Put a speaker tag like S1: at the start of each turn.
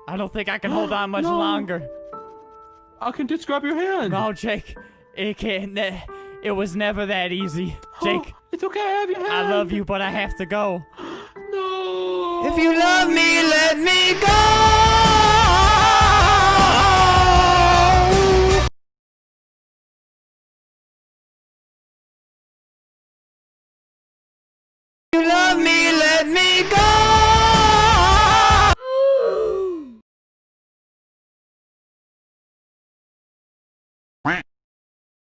S1: I don't think I can hold on much
S2: No.
S1: longer.
S2: I can just grab your hand.
S1: No, Jake. It can't. It was never that easy. Jake,
S2: It's okay, I have your hand.
S1: I love you, but I have to go.
S2: No.
S1: If you love me, let me go. If you love me, let me go.